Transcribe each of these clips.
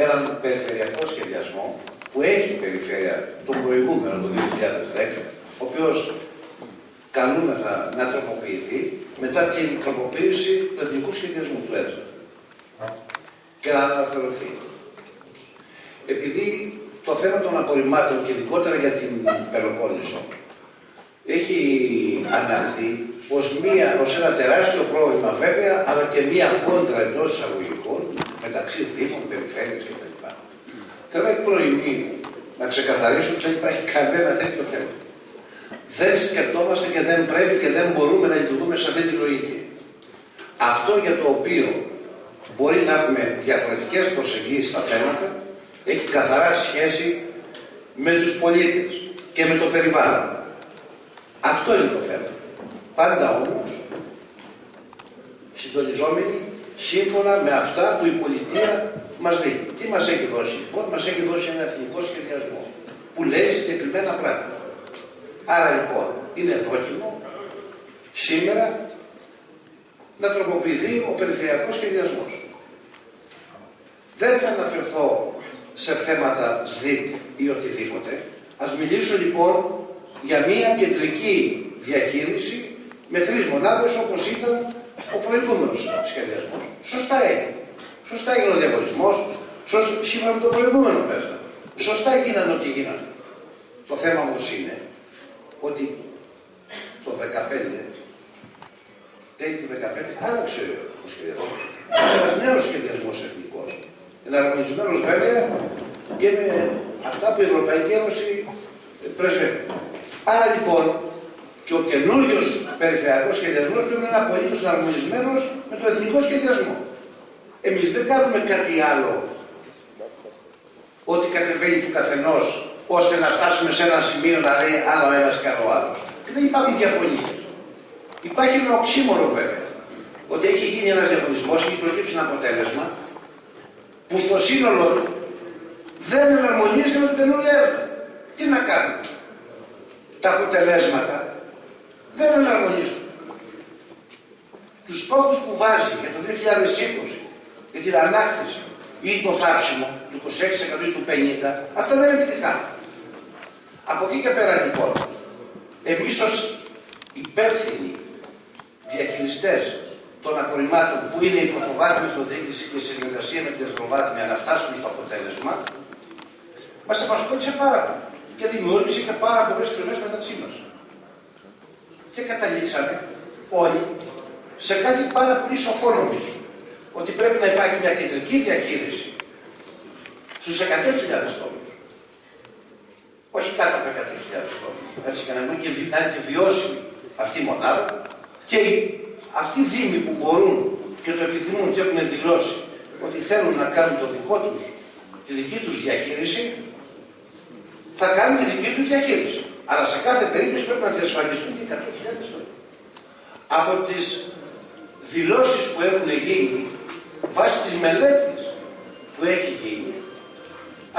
έναν περιφερειακό σχεδιασμό που έχει περιφέρεια τον προηγούμενο, το 2010, ο οποίος καλούμεθα να τροποποιηθεί μετά την τροποποίηση του εθνικού σχεδιασμού του ΕΤΖΑ και να αναθεωρηθεί. Επειδή το θέμα των απορριμμάτων και ειδικότερα για την Πελοπόννησο έχει αναλυθεί ως ένα τεράστιο πρόβλημα βέβαια, αλλά και μία κόντρα εντός εισαγωγικών μεταξύ δήμων, περιφέρειας κτλ. Θέλω εκ προημίου να ξεκαθαρίσω ότι δεν υπάρχει κανένα τέτοιο θέμα. Δεν σκεφτόμαστε και δεν πρέπει και δεν μπορούμε να λειτουργούμε σε αυτή τη λογική. Αυτό για το οποίο μπορεί να έχουμε διαφορετικές προσεγγίσεις στα θέματα έχει καθαρά σχέση με τους πολίτες και με το περιβάλλον. Αυτό είναι το θέμα. Πάντα όμως συντονιζόμενοι σύμφωνα με αυτά που η πολιτεία μας δίνει. Τι μας έχει δώσει λοιπόν? Μας έχει δώσει ένα εθνικό σχεδιασμό που λέει συγκεκριμένα πράγματα. Άρα λοιπόν είναι δόκιμο σήμερα να τροποποιηθεί ο περιφερειακός σχεδιασμός. Δεν θα αναφερθώ σε θέματα ΣΔΙΤ ή οτιδήποτε. Ας μιλήσω λοιπόν για μία κεντρική διαχείριση με 3 μονάδες όπως ήταν ο προηγούμενος σχεδιασμός. Σωστά έγινε. Σωστά έγινε ο διαγωνισμός, σύμφωνα με το προηγούμενο πέρασμα. Σωστά έγιναν ό,τι γίνανε. Το θέμα όμως είναι ότι το 2015, τέλη του 2015, άλλαξε ο σχεδιασμός. Ένας νέος σχεδιασμός εθνικός. Εναρμονισμένος βέβαια και με αυτά που η Ευρωπαϊκή Ένωση πρεσβεύει. Άρα λοιπόν και ο καινούριος περιφερειακός σχεδιασμός πρέπει να είναι απολύτως εναρμονισμένος με το εθνικό σχεδιασμό. Εμείς δεν κάνουμε κάτι άλλο ότι κατεβαίνει του καθενός ώστε να φτάσουμε σε ένα σημείο να λέει άλλο ένας και άλλο άλλος. Και δεν υπάρχουν διαφωνίες. Υπάρχει ένα οξύμορο βέβαια. Ότι έχει γίνει ένας διαγωνισμός και έχει προκύψει ένα αποτέλεσμα που στο σύνολο του δεν εναρμονίζεται με την καινούργια έδρα. Τι να κάνουμε? Τα αποτελέσματα δεν εναρμονίζουν. Τους στόχους που βάζει για το 2020 για την ανάκτηση ή το θάψιμο του 26% ή του 50%, αυτά δεν επιτυχάνουν. Από εκεί και πέρα λοιπόν, εμείς ως υπεύθυνοι διαχειριστές των απορριμμάτων που είναι η πρωτοβάθμια αυτοδιοίκηση και η συνεργασία με τη δευτεροβάθμια να φτάσουμε στο αποτέλεσμα, μας απασχόλησε πάρα πολύ και δημιούργησε και πάρα πολλές φρουρές μεταξύ μας. Και καταλήξαμε όλοι σε κάτι πάρα πολύ σοφό νομίζω. Ότι πρέπει να υπάρχει μια κεντρική διαχείριση στους 100.000 τόνους. Όχι κάτω από 100.000 τόνους. Έτσι και να είναι και βιώσιμη αυτή η μονάδα και αυτοί οι δήμοι που μπορούν και το επιθυμούν και έχουν δηλώσει ότι θέλουν να κάνουν το δικό τους, τη δική τους διαχείριση, θα κάνουν τη δική τους διαχείριση. Αλλά σε κάθε περίπτωση πρέπει να διασφαλιστούν και 100.000 τόνοι. Από τις δηλώσεις που έχουν γίνει, βάσει της μελέτης που έχει γίνει,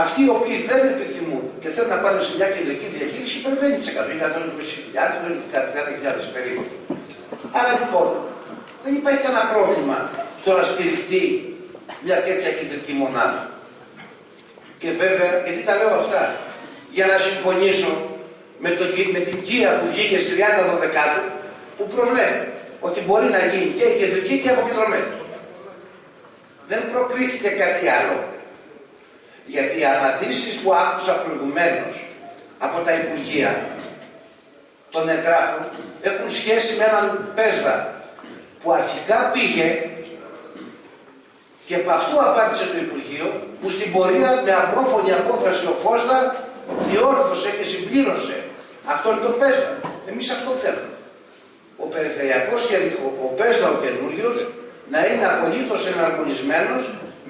αυτοί οι οποίοι δεν επιθυμούν και θέλουν να πάνε σε μια κεντρική διαχείριση υπερβαίνει τις 120.000, 120.000 περίπου. Άρα λοιπόν δεν υπάρχει κανένα πρόβλημα στο να στηριχτεί μια τέτοια κεντρική μονάδα. Και βέβαια, γιατί τα λέω αυτά, για να συμφωνήσω με την ΚΙΑ που βγήκε στις 30 Δωδεκάτου, που προβλέπει ότι μπορεί να γίνει και κεντρική και αποκεντρωμένη. Δεν προκρίθηκε κάτι άλλο. Γιατί οι απαντήσεις που άκουσα προηγουμένως από τα Υπουργεία των εγγράφων έχουν σχέση με έναν πέσδα που αρχικά πήγε και από αυτού απάντησε το Υπουργείο που στην πορεία με απόφωνη απόφραση ο Φώστα διόρθωσε και συμπλήρωσε αυτόν τον πέσδα. Εμείς αυτό θέλουμε. Ο περιφερειακός σχεδιασμός, ο πέσδα ο καινούριος, να είναι απολύτως εναρμονισμένος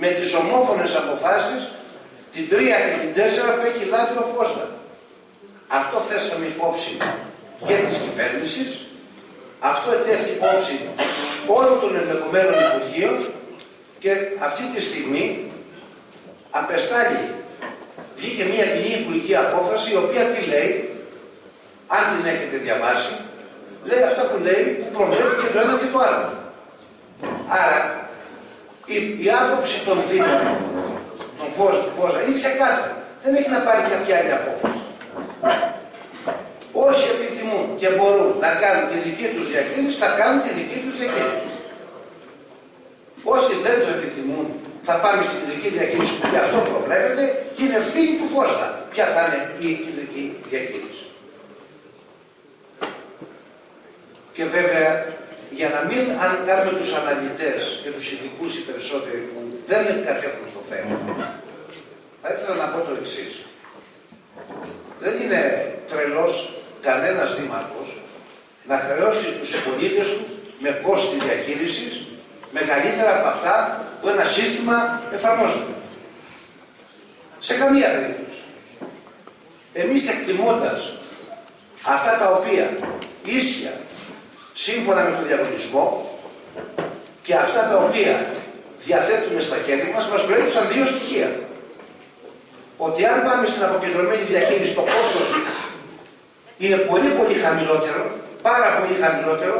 με τις ομόφωνες αποφάσεις την 3 και την 4 που έχει λάβει ο Φώστα. Αυτό θέσαμε υπόψη και της κυβέρνησης, αυτό ετέθη υπόψη όλων των εμπλεκομένων Υπουργείων και αυτή τη στιγμή απεστάλλει, βγήκε μια κοινή υπουργική απόφαση η οποία τι λέει, αν την έχετε διαβάσει, λέει αυτά που λέει, που προβλέπει και το ένα και το άλλο. Άρα, η άποψη των Δήμων, των φως, είναι ξεκάθαρο. Δεν έχει να πάρει κάποια άλλη απόφαση. Όσοι επιθυμούν και μπορούν να κάνουν τη δική τους διαχείριση, θα κάνουν τη δική τους διαχείριση. Όσοι δεν το επιθυμούν, θα πάμε στην ειδική διαχείριση που γι' αυτό προβλέπεται και είναι ευθύνη του Φώστα. Ποια θα είναι η ειδική διαχείριση. Και βέβαια, για να μην κάνουμε τους αναλυτές και τους ειδικούς οι περισσότεροι που δεν κατέχουν το θέμα, θα ήθελα να πω το εξής. Δεν είναι τρελός κανένας δήμαρχος να χρεώσει τους πολίτες του με κόστη διαχείρισης μεγαλύτερα από αυτά που ένα σύστημα εφαρμόζεται. Σε καμία περίπτωση. Εμείς εκτιμώντας αυτά τα οποία ίσια σύμφωνα με τον διαγωνισμό και αυτά τα οποία διαθέτουμε στα χέρια μας προέκυψαν δύο στοιχεία. Ότι αν πάμε στην αποκεντρωμένη διαχείριση το κόστος είναι πολύ πολύ χαμηλότερο, πάρα πολύ χαμηλότερο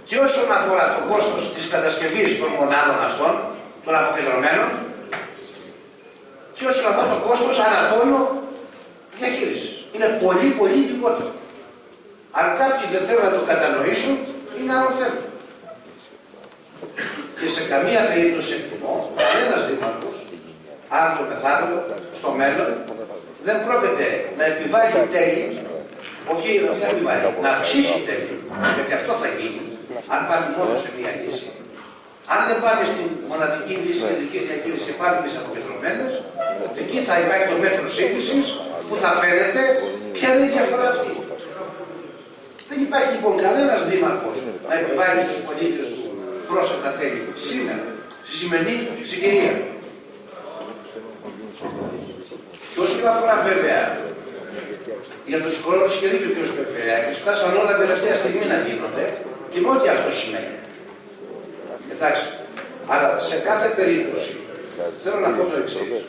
και όσον αφορά το κόστος της κατασκευής των μονάδων αυτών, των αποκεντρωμένων και όσον αφορά το κόστος ανατόνιο διαχείρισης. Είναι πολύ πολύ λιγότερο. Αν κάποιοι δεν θέλουν να το κατανοήσουν, είναι άλλο θέμα. Και σε καμία περίπτωση εκτιμώ, κανένας δήμαρχος, αύριο μεθαύριο, στο μέλλον, δεν πρόκειται να επιβάλλει τέλη, όχι να επιβάλλει, να αυξήσει τέλη, γιατί αυτό θα γίνει, αν πάμε μόνο σε μία λύση. Αν δεν πάμε στην μοναδική λύση της ειδικής διαχείρισης και πάμε και σε αποκεντρωμένες, εκεί θα υπάρχει το μέτρο σύγκρισης που θα φαίνεται ποια είναι η διαφορά αυτή. Δεν υπάρχει λοιπόν κανένας δήμαρχος να επιβάλλει στους πολίτες του πρόσθετα τέλη σήμερα, στη σημερινή συγκυρία. Και όσον αφορά βέβαια για τους χρόνους και δίκιο ο κ. Περιφερειάκης, φτάσαν όλα τελευταία στιγμή να γίνονται και με ό,τι αυτό σημαίνει. Εντάξει, αλλά σε κάθε περίπτωση θέλω να πω το εξής.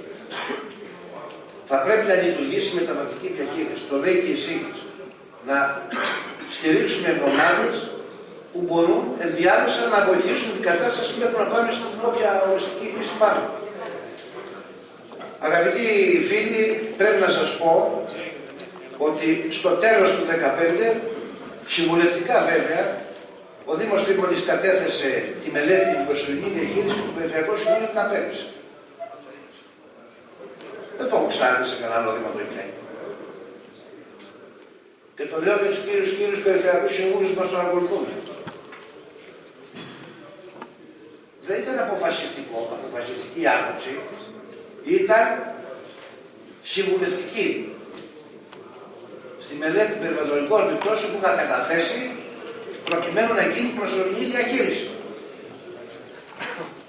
Θα πρέπει να λειτουργήσει μεταβατική διαχείριση, το λέει και η ΣΥΓΙΣ, να στηρίξουμε μονάδες που μπορούν ενδιάμεσα να βοηθήσουν την κατάσταση μέχρι να πάμε στην όποια οριστική λύση πάμε. Αγαπητοί φίλοι, πρέπει να σας πω ότι στο τέλος του 2015, συμβουλευτικά βέβαια, ο Δήμος Τρίπολης κατέθεσε τη μελέτη για την προσωρινή διαχείριση του Περιφερειακού Συμβούλου την απέρριψε. Δεν το έχω ξαναδεί σε κανένα άλλο Δήμο το έχει. Και το λέω για τους κύριους Περιφερειακούς Συμβούλους που μας τον ακολουθούν. Δεν ήταν αποφασιστική άποψη, ήταν συμβουλευτική. Στη μελέτη περιβαλλοντικών επιπτώσεων που είχα καταθέσει προκειμένου να γίνει προσωρινή διαχείριση.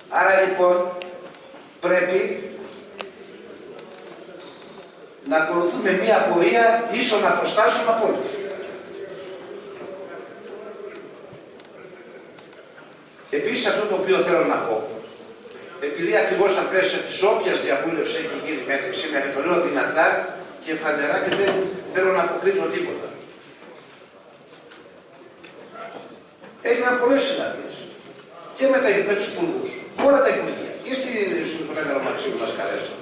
Άρα λοιπόν πρέπει να ακολουθούμε μία πορεία ίσων αποστάσεων από όλους. Επίσης αυτό το οποίο θέλω να πω, επειδή ακριβώς στα πλαίσια της όποιας διαβούλευσης έχει γίνει μέχρι σήμερα και το λέω δυνατά και φανερά και δεν θέλω να αποκρίνω τίποτα. Έγιναν πολλές συναντήσεις και με τους υπουργούς, όλα τα υπουργεία και στην Μέγαρο Μαξίμου μας καλέσαν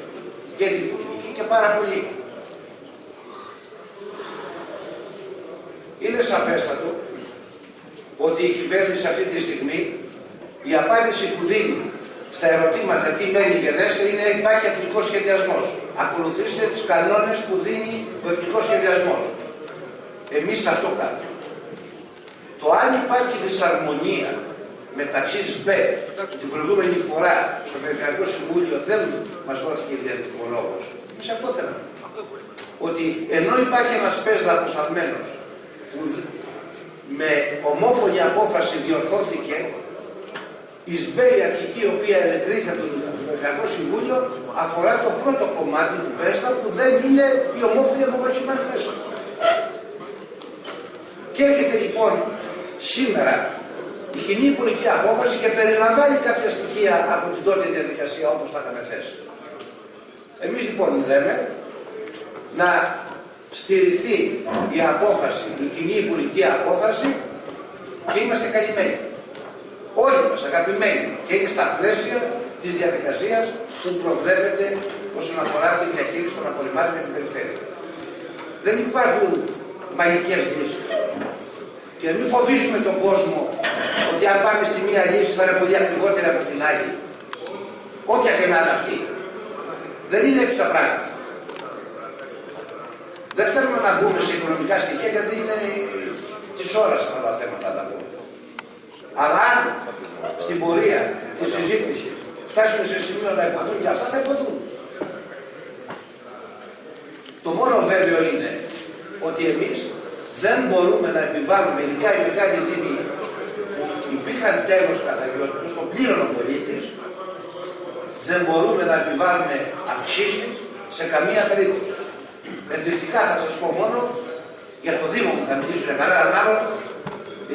και την υπουργική και πάρα πολύ. Είναι σαφέστατο ότι η κυβέρνηση αυτή τη στιγμή η απάντηση που δίνει στα ερωτήματα τι μένει γενέστερη είναι υπάρχει εθνικός σχεδιασμός. Ακολουθήστε τους κανόνες που δίνει ο εθνικός σχεδιασμός. Εμείς αυτό κάνουμε. Το αν υπάρχει δυσαρμονία μεταξύ ΣΠΕ την προηγούμενη φορά στο Περιφερειακό Συμβούλιο δεν μας δόθηκε ιδιαίτερο λόγος. Εμείς αυτό θέλαμε. Ότι ενώ υπάρχει ένας ΠΕΣΔΑ αποσταλμένος που με ομόφωνη απόφαση διορθώθηκε η ΣΠΕ η αρχική η οποία ενεκρίθη από το Περιφερειακό Συμβούλιο αφορά το πρώτο κομμάτι του ΠΕΣΔΑ που δεν είναι η ομόφωνη απόφαση μας μέσα. Και έρχεται λοιπόν σήμερα η κοινή υπουργική απόφαση και περιλαμβάνει κάποια στοιχεία από την τότε διαδικασία όπως τα είχαμε θέσει. Εμείς λοιπόν λέμε να στηριχθεί η απόφαση, η κοινή υπουργική απόφαση και είμαστε καλυμμένοι. Όλοι μας αγαπημένοι και είναι στα πλαίσια της διαδικασίας που προβλέπεται όσον αφορά τη διαχείριση των απορριμμάτων για την περιφέρεια. Δεν υπάρχουν μαγικές λύσεις. Και μην φοβίζουμε τον κόσμο ότι αν πάμε στη μία λύση θα είναι πολύ ακριβότερη από την άλλη. Όποια και να είναι αυτή. Δεν είναι έτσι τα πράγματα. Δεν θέλουμε να μπούμε σε οικονομικά στοιχεία γιατί είναι της ώρας αυτά τα θέματα να πούμε. Αλλά αν στην πορεία της συζήτησης φτάσουμε σε σημείο να υποθούν και αυτά θα υποθούν. Το μόνο βέβαιο είναι ότι εμείς δεν μπορούμε να επιβάλλουμε, ειδικά οι μεγάλοι δήμοι που υπήρχαν τέλος καθαριότητας, το πλήρωνε ο πολίτης, δεν μπορούμε να επιβάλλουμε αυξήσεις σε καμία περίπτωση. Ενδεικτικά θα σας πω μόνο για το Δήμο που θα μιλήσω για κανέναν άλλον,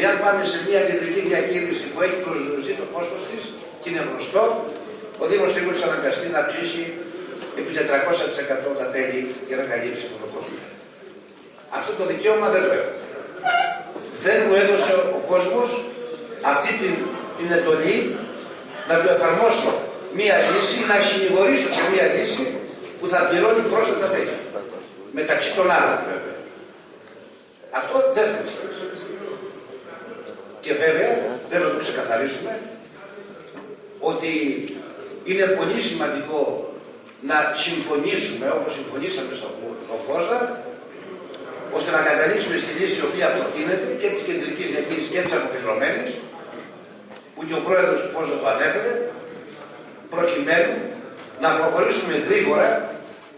εάν πάμε σε μια κεντρική διαχείριση που έχει προσδιοριστεί το κόστος της και είναι γνωστό, ο Δήμος σίγουρα αναγκαστεί να αυξήσει επί 400% τα τέλη για να καλύψει αυτό το κόστος. Αυτό το δικαίωμα δεν το έχω. Δεν μου έδωσε ο κόσμος αυτή την εντολή να του εφαρμόσω μία λύση, να συνηγορήσω σε μία λύση που θα πληρώνει πρόσθετα τέλη. Μεταξύ των άλλων βέβαια. Αυτό δεν θα είναι. Και βέβαια, πρέπει να το ξεκαθαρίσουμε, ότι είναι πολύ σημαντικό να συμφωνήσουμε, όπως συμφωνήσαμε στο ΦΟΣΔΑ, ώστε να καταλήξουμε στη λύση η οποία προτείνεται και της κεντρικής διαχείρισης και της αποκεντρωμένης, που και ο πρόεδρος του ΦΟΣΔΑ το ανέφερε, προκειμένου να προχωρήσουμε γρήγορα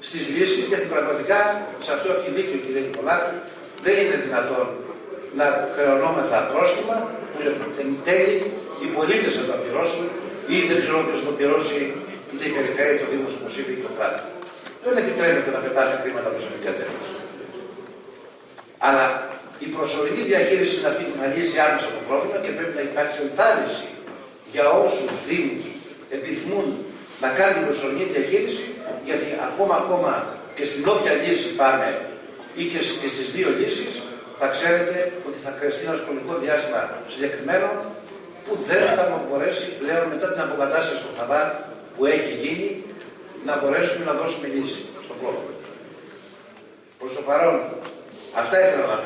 στις λύσεις, γιατί πραγματικά σε αυτό έχει δίκιο η κυρία Νικολάκου, δεν είναι δυνατόν να χρεωνόμεθα πρόστιμα που εν τέλει οι πολίτες θα τα πληρώσουν ή δεν ξέρω ποιος θα το πληρώσει, είτε η περιφέρεια, το Δήμος, όπως είπε, ή το κράτος. Δεν επιτρέπεται να πετάμε χρήματα προς αυτήν την κατεύθυνση. Αλλά η προσωρινή διαχείριση είναι αυτή που θα λύσει άμεσα το πρόβλημα και πρέπει να υπάρξει ενθάρρυνση για όσους Δήμους επιθυμούν να κάνουν την προσωρινή διαχείριση, γιατί ακόμα και στην όποια λύση πάμε ή και στις δύο λύσεις, θα ξέρετε ότι θα χρειαστεί ένα χρονικό διάστημα συγκεκριμένο που δεν θα μπορέσει πλέον μετά την αποκατάσταση του χαδά που έχει γίνει να μπορέσουμε να δώσουμε λύση στο πρόβλημα. Προς το παρόν, αυτά ήθελα να πω.